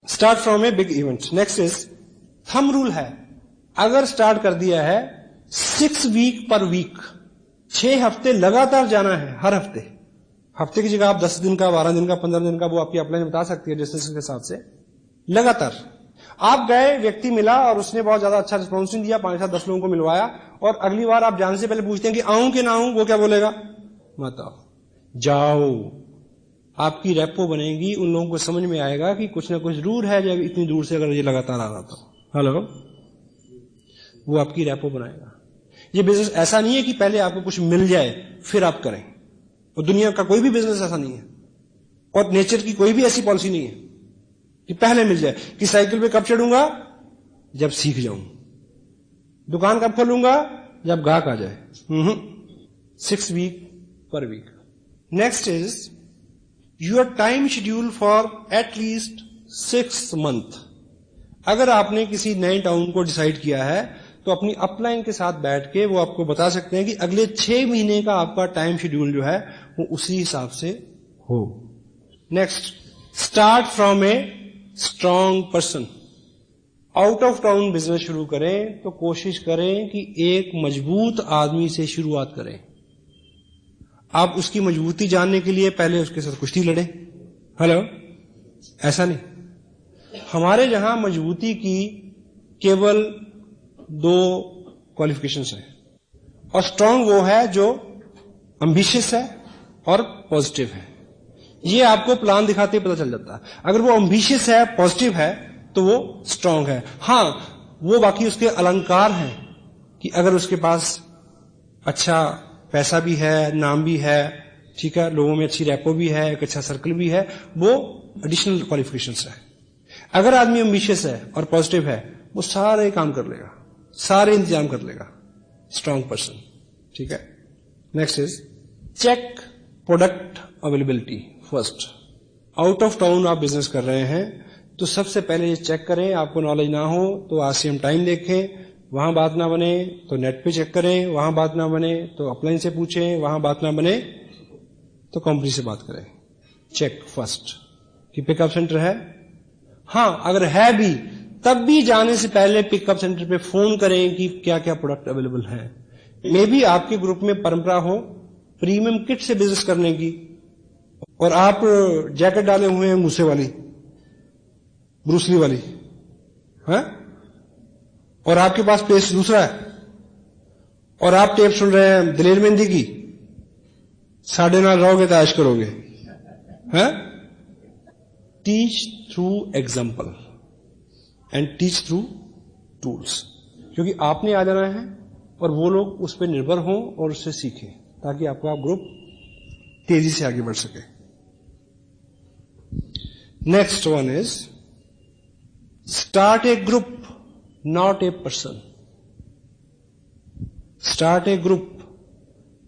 Start from a big event. Next is thumb rule है, अगर start कर दिया है 6 वीक पर वीक, 6 हफ्ते लगातार जाना है, हर हफ्ते, हफ्ते की जगह आप 10 दिन का, 12 दिन का, 15 दिन का, वो आपकी अपलाइन बता सकती है डिस्टेंस के हिसाब से। लगातार आप गए, व्यक्ति मिला और उसने बहुत ज्यादा अच्छा रिस्पॉन्स नहीं दिया, 5-7-10 लोगों को मिलवाया, और अगली बार आप जाने से पहले पूछते हैं कि आऊं कि ना आऊं, वो क्या बोलेगा? मत आओ, जाओ। आपकी रेपो बनेगी, उन लोगों को समझ में आएगा कि कुछ ना कुछ जरूर है जब इतनी दूर से अगर ये लगातार आ रहा था। हेलो, वो आपकी रेपो बनाएगा। ये बिजनेस ऐसा नहीं है कि पहले आपको कुछ मिल जाए फिर आप करें, और दुनिया का कोई भी बिजनेस ऐसा नहीं है, और नेचर की कोई भी ऐसी पॉलिसी नहीं है कि पहले मिल जाए। कि साइकिल पे कब चढ़ूंगा? जब सीख जाऊं। दुकान कब खोलूंगा? जब ग्राहक आ जाए। 6 वीक पर week. Next is your time schedule for at least 6 month. अगर आपने किसी नए टाउन को डिसाइड किया है तो अपनी अपलाइन के साथ बैठ के वो आपको बता सकते हैं कि अगले 6 महीने का आपका टाइम शेड्यूल जो है वो उसी हिसाब से हो। Next, start from a strong person. Out of town business शुरू करें तो कोशिश करें कि एक मजबूत आदमी से शुरुआत करें। आप उसकी मजबूती जानने के लिए पहले उसके साथ कुश्ती लड़ें। हेलो, ऐसा नहीं। हमारे यहां मजबूती की केवल 2 क्वालिफिकेशंस हैं, और स्ट्रांग वो है जो एम्बिशियस है और पॉजिटिव है। ये आपको प्लान दिखाते ही पता चल जाता है। अगर वो एम्बिशियस है, पॉजिटिव है, तो वो स्ट्रांग है। हां, वो बाकी उसके अलंकार हैं कि अगर उसके पास अच्छा पैसा भी है, नाम भी है, ठीक है, लोगों में अच्छी रैपो भी है, एक अच्छा सर्कल भी है, वो एडिशनल क्वालिफिकेशंस है। अगर आदमी एम्बिशियस है और पॉजिटिव है, वो सारे काम कर लेगा, सारे इंतजाम कर लेगा। स्ट्रांग पर्सन, ठीक है। Next is check product availability first. Out of town आप बिजनेस कर रहे हैं तो सबसे पहले ये चेक करें, आपको नॉलेज ना हो तो आरसीएम टाइम देखें, वहां बात ना बने तो नेट पे चेक करें, वहां बात ना बने तो अपलाइन से पूछें, वहां बात ना बने तो कंपनी से बात करें। चेक फर्स्ट कि पिकअप सेंटर है। हां, अगर है भी तब भी जाने से पहले पिकअप सेंटर पे फोन करें कि क्या क्या प्रोडक्ट अवेलेबल है। मे बी आपके ग्रुप में परंपरा हो प्रीमियम किट से बिजनेस करने की, और आप जैकेट डाले हुए हैं मूसे वाली, ब्रूसली वाली, है, और आपके पास पेस्ट दूसरा है, और आप टेप सुन रहे हैं दिलेर मेहंदी की, साढ़े नाल रहोगे तो ऐश करोगे। है, teach through example and teach through tools, क्योंकि आपने आ जाना है और वो लोग उस पर निर्भर हों और उससे सीखें, ताकि आपका ग्रुप तेजी से आगे बढ़ सके। Next one is start A group, not a person. Start A group,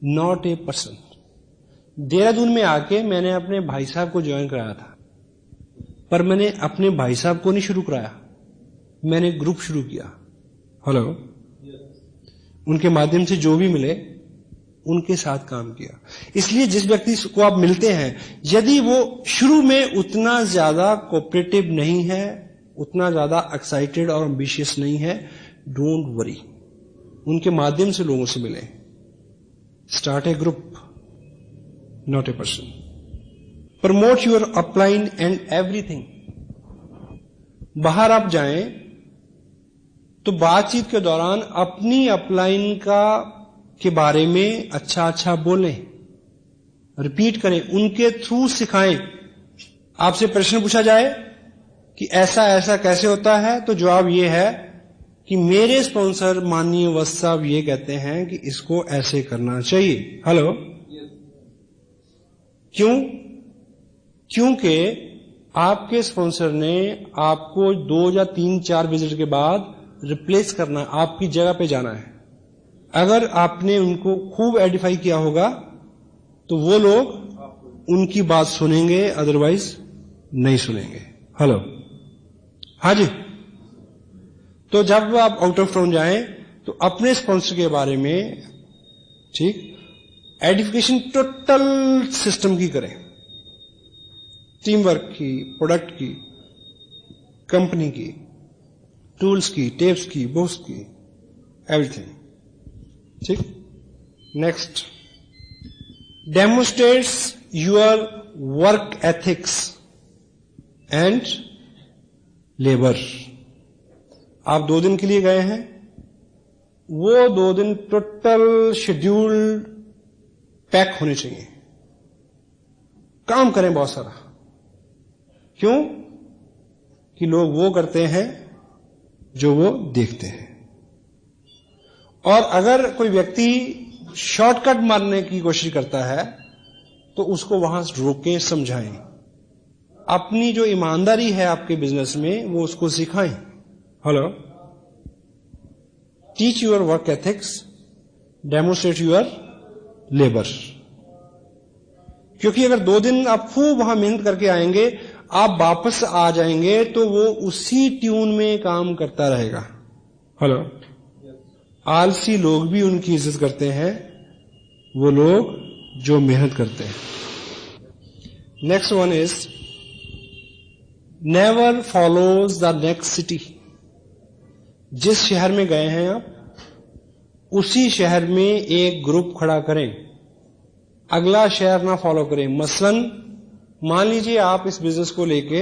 not a person. Dehradun में आके मैंने अपने भाई साहब को ज्वाइन कराया था, पर मैंने अपने भाई साहब को नहीं शुरू कराया, मैंने ग्रुप शुरू किया। हेलो, उनके माध्यम से जो भी मिले उनके साथ काम किया। इसलिए जिस व्यक्ति को आप मिलते हैं, यदि वो शुरू में उतना ज्यादा कोऑपरेटिव नहीं है, उतना ज्यादा एक्साइटेड और एम्बिशियस नहीं है, डोंट वरी, उनके माध्यम से लोगों से मिले। Start A group, not a person. Promote your upline and everything. बाहर आप जाएं तो बातचीत के दौरान अपनी अपलाइन के बारे में अच्छा अच्छा बोलें, रिपीट करें, उनके थ्रू सिखाएं। आपसे प्रश्न पूछा जाए कि ऐसा ऐसा कैसे होता है, तो जवाब यह है कि मेरे स्पॉन्सर माननीय वत्स साहब ये कहते हैं कि इसको ऐसे करना चाहिए। हेलो, क्यों? क्योंकि आपके स्पॉन्सर ने आपको 2 या 3-4 विजिट के बाद रिप्लेस करना, आपकी जगह पे जाना है। अगर आपने उनको खूब एडिफाई किया होगा तो वो लोग उनकी बात सुनेंगे, अदरवाइज नहीं सुनेंगे। हेलो, हाँ जी। तो जब आप आउट ऑफ टाउन जाएं तो अपने स्पॉन्सर के बारे में, ठीक, एडिफिकेशन टोटल सिस्टम की करें, टीम वर्क की, प्रोडक्ट की, कंपनी की, टूल्स की, टेप्स की, बुक्स की, एवरीथिंग। ठीक। Next, demonstrates your work ethics and labour. आप 2 दिन के लिए गए हैं, वो 2 दिन टोटल शेड्यूल्ड पैक होने चाहिए, काम करें बहुत सारा। क्यों? कि लोग वो करते हैं जो वो देखते हैं। और अगर कोई व्यक्ति शॉर्टकट मारने की कोशिश करता है तो उसको वहां रोकें, समझाएं। अपनी जो ईमानदारी है आपके बिजनेस में वो उसको सिखाएं। Hello, teach your work ethics, demonstrate your labour. क्योंकि अगर 2 दिन आप खूब वहां मेहनत करके आएंगे, आप वापस आ जाएंगे तो वो उसी ट्यून में काम करता रहेगा। हेलो, आलसी लोग भी उनकी इज्जत करते हैं, वो लोग जो मेहनत करते हैं। Next one is never follows the next city. जिस शहर में गए हैं आप, उसी शहर में एक ग्रुप खड़ा करें, अगला शहर ना फॉलो करें। मसलन मान लीजिए आप इस बिजनेस को लेके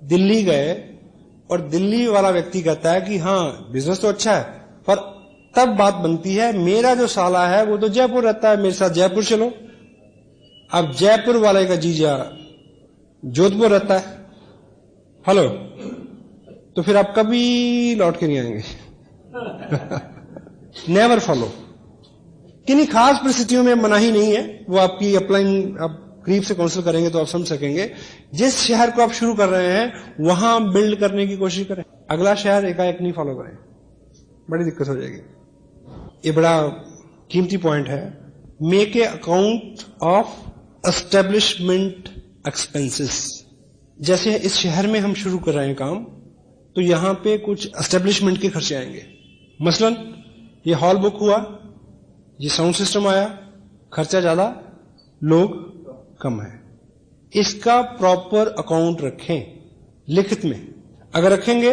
दिल्ली गए और दिल्ली वाला व्यक्ति कहता है कि हां बिजनेस तो अच्छा है, पर तब बात बनती है मेरा जो साला है वो तो जयपुर रहता है, मेरे साथ जयपुर चलो। अब जयपुर वाले का जीजा जोधपुर रहता है। हेलो, तो फिर आप कभी लौट के नहीं आएंगे। Never follow. किन्हीं खास परिस्थितियों में मनाही नहीं है, वो आपकी अपलाइन आप करीब से काउंसिल करेंगे तो आप समझ सकेंगे। जिस शहर को आप शुरू कर रहे हैं वहां बिल्ड करने की कोशिश करें, अगला शहर एकाएक नहीं फॉलो करें, बड़ी दिक्कत हो जाएगी। ये बड़ा कीमती पॉइंट है। Make a account of establishment expenses. जैसे इस शहर में हम शुरू कर रहे हैं काम, तो यहां पे कुछ एस्टेब्लिशमेंट के खर्चे आएंगे। मसलन ये हॉल बुक हुआ, ये साउंड सिस्टम आया, खर्चा ज्यादा, लोग कम है। इसका प्रॉपर अकाउंट रखें लिखित में। अगर रखेंगे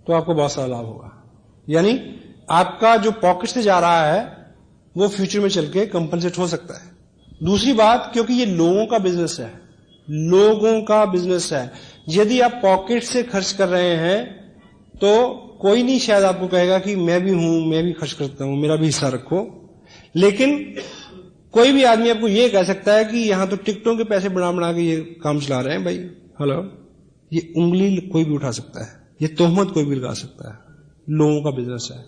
तो आपको बहुत सारा लाभ होगा। यानी आपका जो पॉकेट से जा रहा है वो फ्यूचर में चल के कंपनसेट हो सकता है। दूसरी बात, क्योंकि ये लोगों का बिजनेस है, लोगों का बिजनेस है, यदि आप पॉकेट से खर्च कर रहे हैं तो कोई नहीं शायद आपको कहेगा कि मैं भी हूं, मैं भी खर्च करता हूं, मेरा भी हिस्सा रखो। लेकिन कोई भी आदमी आपको यह कह सकता है कि यहां तो टिकटों के पैसे बना बना के ये काम चला रहे हैं भाई। हेलो, ये उंगली कोई भी उठा सकता है, ये तोहमत कोई भी लगा सकता है। लोगों का बिजनेस है,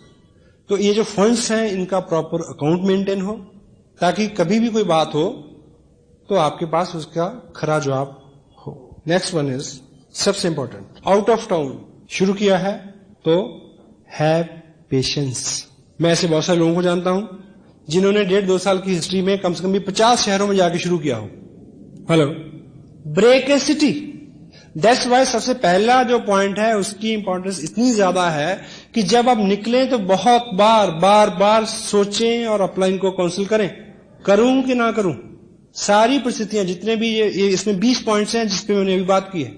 तो ये जो फंड्स हैं इनका प्रॉपर अकाउंट मेंटेन हो, ताकि कभी भी कोई बात हो तो आपके पास उसका खरा जवाब हो। नेक्स्ट वन इज सबसे इंपॉर्टेंट, आउट ऑफ टाउन शुरू किया है तो हैव पेशेंस। मैं ऐसे बहुत सारे लोगों को जानता हूं जिन्होंने 1.5-2 साल की हिस्ट्री में कम से कम भी 50 शहरों में जाके शुरू किया हो। Hello, break a city. That's why सबसे पहला जो पॉइंट है उसकी इंपॉर्टेंस इतनी ज्यादा है कि जब आप निकलें तो बहुत बार सोचें और अपलाइन को काउंसिल करें, करूं कि ना करूं। सारी परिस्थितियां जितने भी ये इसमें 20 पॉइंट्स हैं जिसपे मैंने अभी बात की है,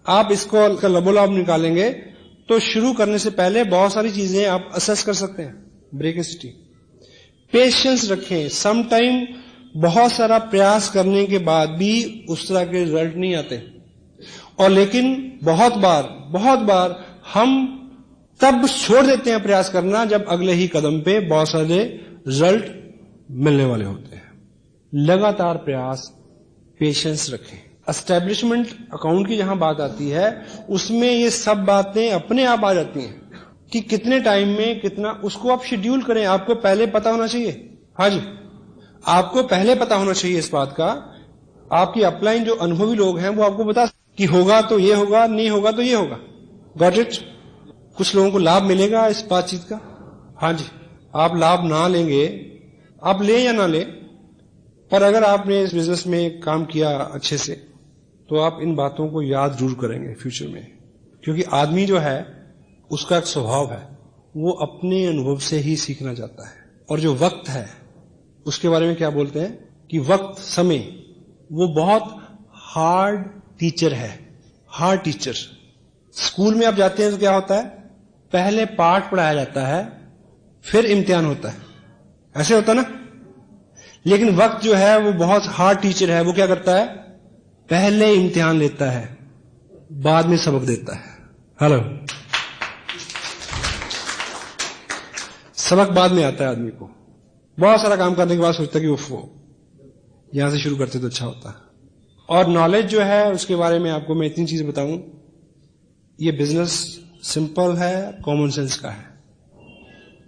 आप इसको लबोलाब निकालेंगे तो शुरू करने से पहले बहुत सारी चीजें आप असेस कर सकते हैं। ब्रेक ए सिटी, पेशेंस रखें। सम टाइम बहुत सारा प्रयास करने के बाद भी उस तरह के रिजल्ट नहीं आते, और लेकिन बहुत बार हम तब छोड़ देते हैं प्रयास करना जब अगले ही कदम पे बहुत सारे रिजल्ट मिलने वाले होते हैं। लगातार प्रयास, पेशेंस रखें। एस्टेब्लिशमेंट अकाउंट की जहां बात आती है उसमें ये सब बातें अपने आप आ जाती हैं कि कितने टाइम में कितना, उसको आप शेड्यूल करें। आपको पहले पता होना चाहिए। हाँ जी, आपको पहले पता होना चाहिए इस बात का। आपकी अपलाइन जो अनुभवी लोग हैं वो आपको बता कि होगा तो ये होगा, नहीं होगा तो ये होगा। Got it? कुछ लोगों को लाभ मिलेगा इस बातचीत का। हाँ जी, आप लाभ ना लेंगे, आप ले या ना ले, पर अगर आपने इस बिजनेस में काम किया अच्छे से तो आप इन बातों को याद जरूर करेंगे फ्यूचर में। क्योंकि आदमी जो है उसका एक स्वभाव है, वो अपने अनुभव से ही सीखना चाहता है। और जो वक्त है उसके बारे में क्या बोलते हैं कि वक्त, समय, वो बहुत हार्ड टीचर है, हार्ड टीचर। स्कूल में आप जाते हैं तो क्या होता है, पहले पाठ पढ़ाया जाता है, फिर इम्तिहान होता है, ऐसे होता ना। लेकिन वक्त जो है वो बहुत हार्ड टीचर है, वो क्या करता है, पहले इम्तिहान लेता है, बाद में सबक देता है। हेलो, सबक बाद में आता है आदमी को। बहुत सारा काम करने के बाद सोचता है कि वो यहां से शुरू करते तो अच्छा होता। और नॉलेज जो है उसके बारे में आपको मैं इतनी चीज बताऊं, ये बिजनेस सिंपल है, कॉमन सेंस का है।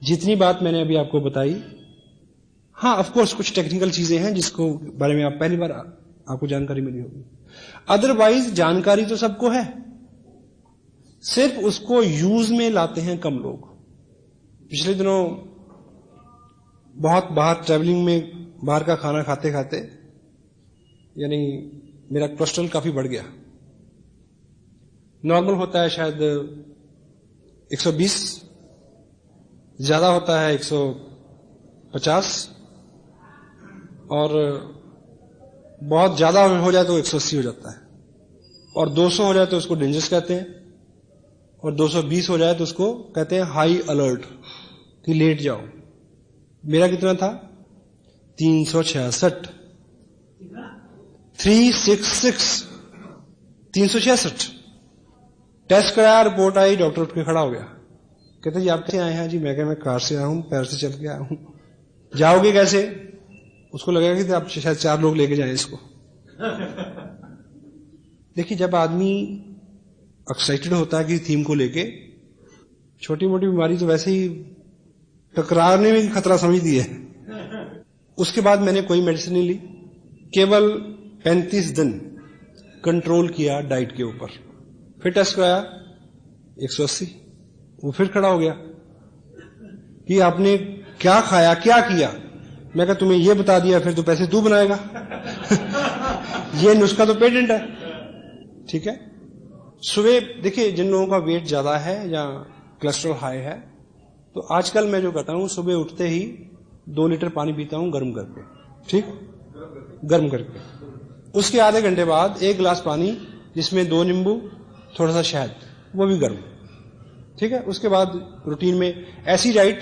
जितनी बात मैंने अभी आपको बताई, हाँ ऑफ कोर्स कुछ टेक्निकल चीजें हैं जिसको बारे में आप पहली बार आपको जानकारी मिली होगी, अदरवाइज जानकारी तो सबको है, सिर्फ उसको यूज में लाते हैं कम लोग। पिछले दिनों बहुत बाहर ट्रैवलिंग में बाहर का खाना खाते खाते यानी मेरा कोलेस्ट्रॉल काफी बढ़ गया। नॉर्मल होता है शायद 120, ज्यादा होता है 150, और बहुत ज्यादा हो जाए तो 180 हो जाता है, और 200 हो जाए तो उसको डेंजरस कहते हैं, और 220 हो जाए तो उसको कहते हैं हाई अलर्ट, कि लेट जाओ। मेरा कितना था, 366, 366 टेस्ट कराया, रिपोर्ट आई, डॉक्टर उठ के खड़ा हो गया, कहते जी आप कैसे आए हैं? जी मैं क्या, मैं कार से आया हूं, पैर से चल के आया हूं। जाओगे कैसे? उसको लगेगा कि आप शायद 4 लोग लेके जाएं इसको। देखिए, जब आदमी एक्साइटेड होता है कि थीम को लेके, छोटी मोटी बीमारी तो वैसे ही टकराने में खतरा समझती है। उसके बाद मैंने कोई मेडिसिन नहीं ली, केवल 35 दिन कंट्रोल किया डाइट के ऊपर। फिर टेस्ट कराया 180, वो फिर खड़ा हो गया कि आपने क्या खाया, क्या किया? मैं कहा तुम्हें ये बता दिया, फिर तो पैसे तू बनाएगा। ये नुस्खा तो पेटेंट है, ठीक है। सुबह देखिए, जिन लोगों का वेट ज्यादा है या कोलेस्ट्रॉल हाई है, तो आजकल मैं जो करता हूं, सुबह उठते ही 2 लीटर पानी पीता हूं गर्म करके, ठीक, गर्म करके। उसके आधे घंटे बाद 1 गिलास पानी जिसमें 2 नींबू, थोड़ा सा शहद, वो भी गर्म, ठीक है। उसके बाद रूटीन में ऐसी डाइट,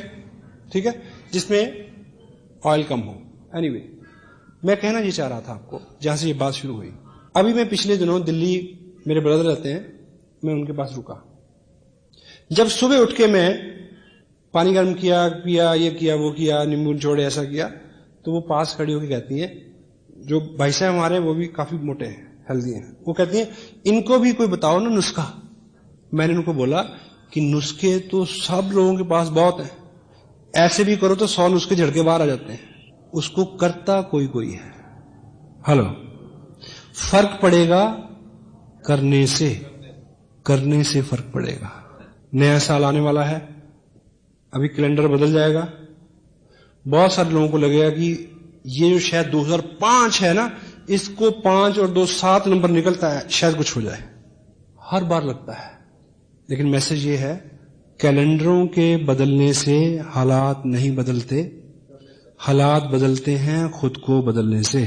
ठीक है, जिसमें ऑयल कम हो। एनीवे, मैं कहना ये चाह रहा था आपको, जहां से ये बात शुरू हुई। अभी मैं पिछले दिनों दिल्ली, मेरे ब्रदर रहते हैं, मैं उनके पास रुका। जब सुबह उठ के मैं पानी गर्म किया, पिया, ये किया, वो किया, नींबू निचोड़े, ऐसा किया, तो वो पास खड़ी होकर कहती है, जो भाई साहब हमारे, वो भी काफी मोटे हैं, हेल्दी हैं, वो कहती हैं इनको भी कोई बताओ ना नुस्खा। मैंने उनको बोला कि नुस्खे तो सब लोगों के पास बहुत हैं, ऐसे भी करो तो 100 नुस्खे झड़के बाहर आ जाते हैं, उसको करता कोई कोई है। हेलो, फर्क पड़ेगा करने से फर्क पड़ेगा। नया साल आने वाला है, अभी कैलेंडर बदल जाएगा। बहुत सारे लोगों को लगेगा कि ये जो शायद 2005 है ना, इसको 5 और 2 7 नंबर निकलता है, शायद कुछ हो जाए, हर बार लगता है। लेकिन मैसेज ये है, कैलेंडरों के बदलने से हालात नहीं बदलते, हालात बदलते हैं खुद को बदलने से।